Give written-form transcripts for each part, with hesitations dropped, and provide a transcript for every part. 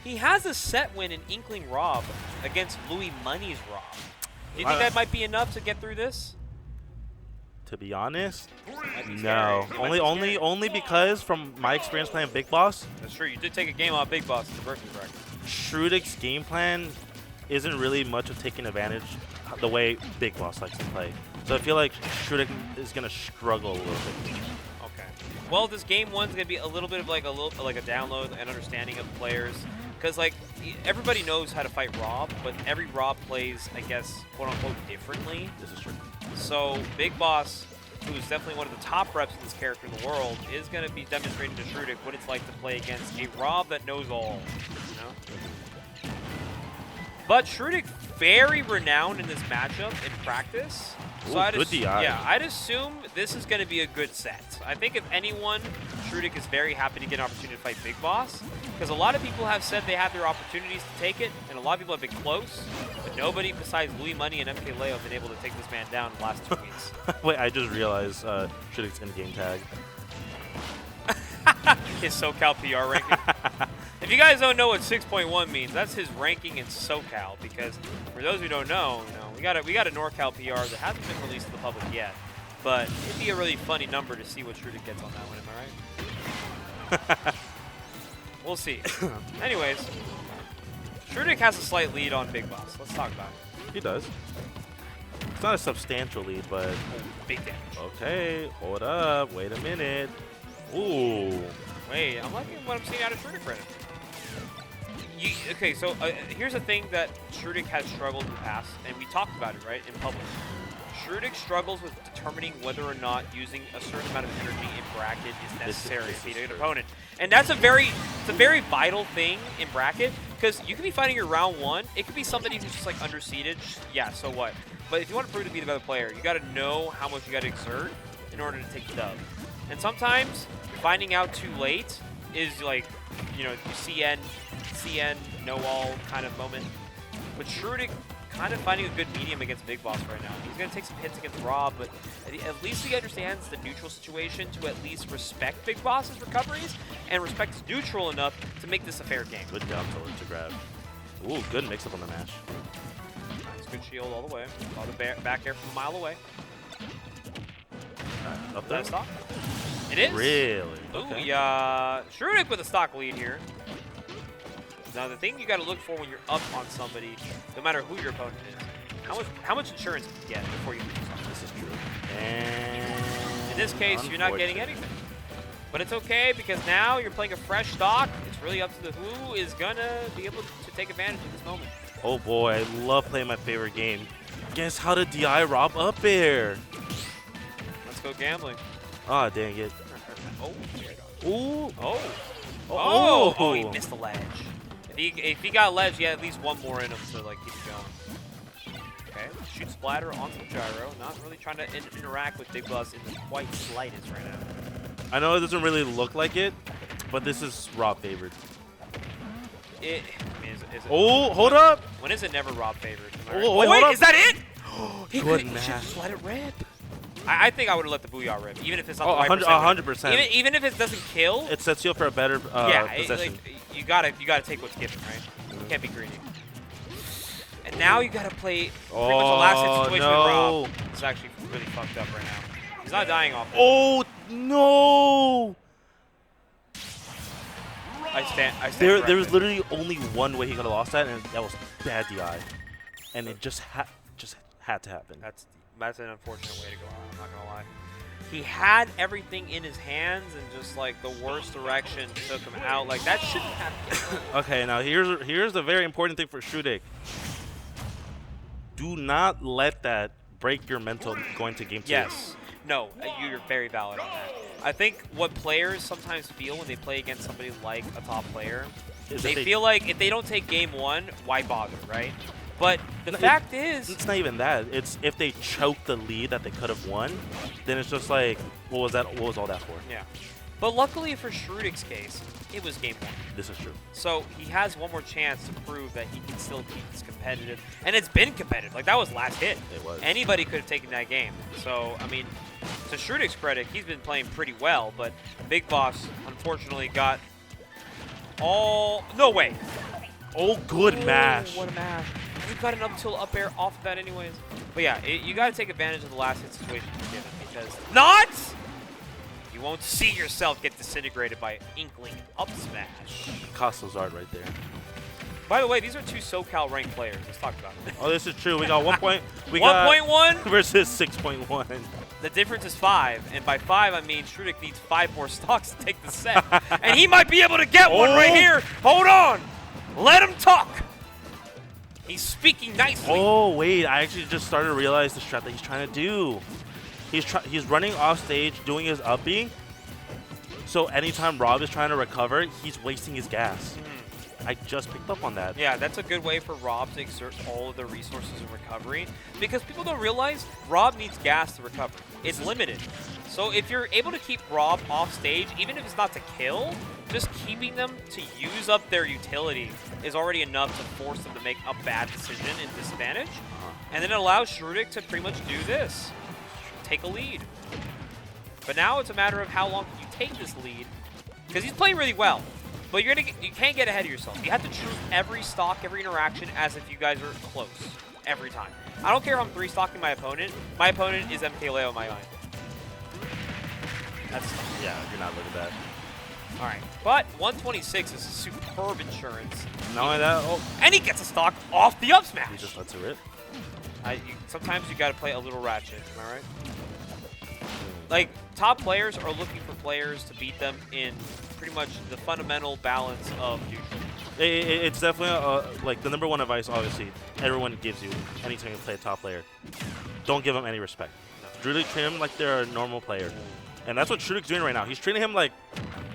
He has a set win in Inkling Rob against Louis Money's Rob. Do you think that might be enough to get through this? To be honest, No. only because from my experience playing Big Boss. That's true. You did take a game off Big Boss in the versus record. Shrutik's game plan isn't really much of taking advantage the way Big Boss likes to play. So I feel like Shrutik is gonna struggle a little bit. Okay. Well, this game one's gonna be a little bit of like a download and understanding of players, because like everybody knows how to fight Rob, but every Rob plays, I guess, quote unquote, differently. This is true. So Big Boss, who's definitely one of the top reps of this character in the world, is going to be demonstrating to Shrutik what it's like to play against a Rob that knows all. You know? But Shrutik, very renowned in this matchup in practice. So Ooh, good DI. Yeah, I'd assume this is going to be a good set. I think if anyone, Shrutik is very happy to get an opportunity to fight Big Boss, because a lot of people have said they have their opportunities to take it, and a lot of people have been close, but nobody besides Louis Money and MK Leo have been able to take this man down in the last 2 weeks. Wait, I just realized Shrutik's in game tag. His SoCal PR ranking. If you guys don't know what 6.1 means, that's his ranking in SoCal, because for those who don't know, we got a NorCal PR that hasn't been released to the public yet, but it'd be a really funny number to see what Shrutik gets on that one, am I right? We'll see. Anyways, Shrutik has a slight lead on Big Boss. Let's talk about it. He does. It's not a substantial lead, but... Big damage. Okay, hold up. Wait a minute. Ooh. Wait, I'm liking what I'm seeing out of Shrutik right now. Okay, so here's the thing that Shrutik has struggled in the past, and we talked about it, right, in public. Shrutik struggles with determining whether or not using a certain amount of energy in bracket is necessary to beat an opponent. And that's a very vital thing in bracket, because you could be fighting your round one. It could be somebody who's just like underseeded. Yeah, so what? But if you want to prove to be the better player, you got to know how much you got to exert in order to take the dub. And sometimes finding out too late is like, CN no-all kind of moment. But Shrutik kind of finding a good medium against Big Boss right now. He's going to take some hits against Rob, but at least he understands the neutral situation to at least respect Big Boss's recoveries and respect his neutral enough to make this a fair game. Good down tilt to grab. Ooh, good mix-up on the mash. Nice, good shield all the way. Saw the back air from a mile away. Up there? Is that a stock? It is? Really? Ooh, Okay. yeah. Shrutik with a stock lead here. Now, the thing you got to look for when you're up on somebody, no matter who your opponent is, how much insurance can you get before you lose something? This is true. And in this case, you're not getting anything. But it's okay, because now you're playing a fresh stock. It's really up to who is going to be able to take advantage of this moment. Oh boy, I love playing my favorite game. Guess how to DI Rob up air. Let's go gambling. Ah, dang it. Oh. Ooh. Oh, he missed the ledge. If he got ledge, he had at least one more in him to like keep it going. Okay, shoot splatter onto the gyro. Not really trying to interact with Big Boss in the quite slightest right now. I know it doesn't really look like it, but this is Rob favored. Is it hold up! When is it never Rob favored? Oh, wait, hold up. Is that it? He Good should match. just let it rip. I think I would have let the Booyah rip, even if it's not the right 100%. Even if it doesn't kill. It sets you up for a better possession. You gotta take what's given, right? You can't be greedy. And now you gotta play pretty much the last hit situation with Rob. It's actually really fucked up right now. He's not dying off it. Oh no! I stand there was literally only one way he could have lost that, and that was bad DI, and it just had to happen. That's an unfortunate way to go out, I'm not gonna lie. He had everything in his hands, and just like the worst direction took him out. Like that shouldn't happen. Okay, now here's the very important thing for Shrutik. Do not let that break your mental going to game 2. Yes. No, you're very valid on that. I think what players sometimes feel when they play against somebody like a top player, they feel like if they don't take game 1, why bother, right? But the fact is... It's not even that. It's if they choke the lead that they could have won, then it's just like, what was all that for? Yeah. But luckily for Shrutik's case, it was game 1. This is true. So he has one more chance to prove that he can still keep this competitive. And it's been competitive. Like, that was last hit. It was. Anybody could have taken that game. So, I mean, to Shrutik's credit, he's been playing pretty well. But Big Boss, unfortunately, got all... No way. Oh, good mash. What a mash. You got an up tilt up air off of that anyways. But yeah, you got to take advantage of the last hit situation you're given because not! You won't see yourself get disintegrated by Inkling up smash. Costco's art right there. By the way, these are 2 SoCal ranked players. Let's talk about it. Oh, this is true. We got 1 point. We 1.1 versus 6.1. The difference is 5, and by 5 I mean Shrutik needs 5 more stocks to take the set, and he might be able to get one right here. Hold on, let him talk. He's speaking nicely. Oh wait, I actually just started to realize the strat that he's trying to do. He's running off stage, doing his up B. So anytime Rob is trying to recover, he's wasting his gas. I just picked up on that. Yeah, that's a good way for Rob to exert all of the resources in recovery because people don't realize Rob needs gas to recover. It's limited. So if you're able to keep Rob off stage, even if it's not to kill, just keeping them to use up their utility is already enough to force them to make a bad decision in disadvantage. And then it allows Shrutik to pretty much do this. Take a lead. But now it's a matter of how long can you take this lead because he's playing really well. But you can't get ahead of yourself. You have to choose every stock, every interaction as if you guys are close. Every time. I don't care if I'm 3-stocking my opponent. My opponent is MK Leo in my mind. That's Yeah, you're not looking at that. all right. But 126 is a superb insurance. Not only that, oh, And he gets a stock off the up smash. he just lets it rip. Sometimes you got to play a little ratchet. Am I right? Like, top players are looking for players to beat them in pretty much the fundamental balance of neutral. It's definitely like the #1 advice, obviously, everyone gives you anytime you play a top player. Don't give them any respect. Really treat him like they're a normal player. And that's what Shrutik's doing right now. He's treating him like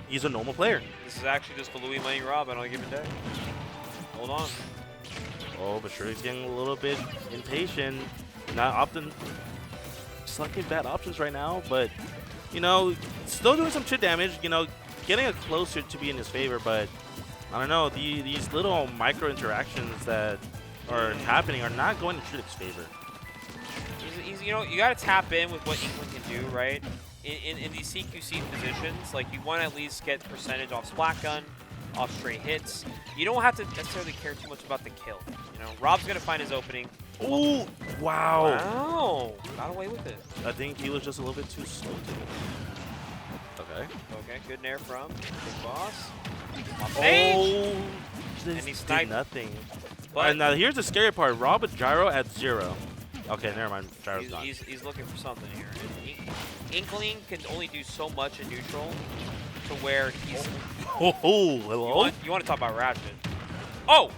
he's a normal player. This is actually just the Louis Money Rob on a given day. Hold on. Oh, but Shrutik's getting a little bit impatient. Not often selecting bad options right now, but, you know, still doing some chip damage, you know, getting it closer to be in his favor, but I don't know, these little micro interactions that are happening are not going to Shrutik's favor. You know, you got to tap in with what Inkling can do, right? In these CQC positions, like, you want to at least get percentage off Splat Gun, off straight hits. You don't have to necessarily care too much about the kill. You know, Rob's going to find his opening. Oh, wow. Wow. Got away with it. I think he was just a little bit too slow to it. Okay. Okay, good nair from Big Boss. Oh, And this he did sniped. nothing. But And now here's the scary part. Rob with gyro at 0. Okay, never mind. Gyro's gone. he's looking for something here. Inkling can only do so much in neutral to where he's... Oh, hello? You want to talk about Ratchet. Oh!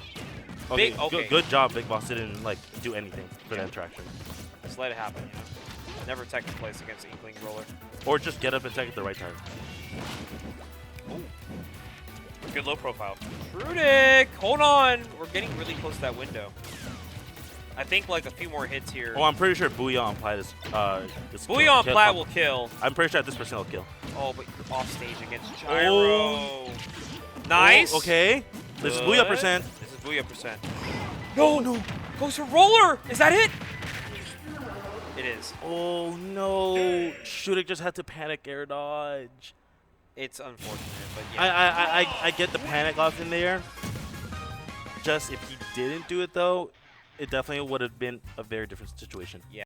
Okay, Okay. Good job, Big Boss didn't like do anything for that interaction. Just let it happen, you know? Never tech in place against the Inkling roller. Or just get up and tech at the right time. Ooh. Good low profile. Shrutik! Hold on! We're getting really close to that window. I think like a few more hits here. Oh, I'm pretty sure Booyah on Plat is Booyah on Plat will kill. I'm pretty sure at this percent will kill. Oh, but you're off stage against Gyro. Nice. Oh, okay. This is Booyah percent. This is Booyah percent. No. Goes for roller. Is that it? It is. Oh no. Shrutik just had to panic air dodge. It's unfortunate, but yeah. I get the panic off in there. Just if he didn't do it though, it definitely would have been a very different situation. Yeah.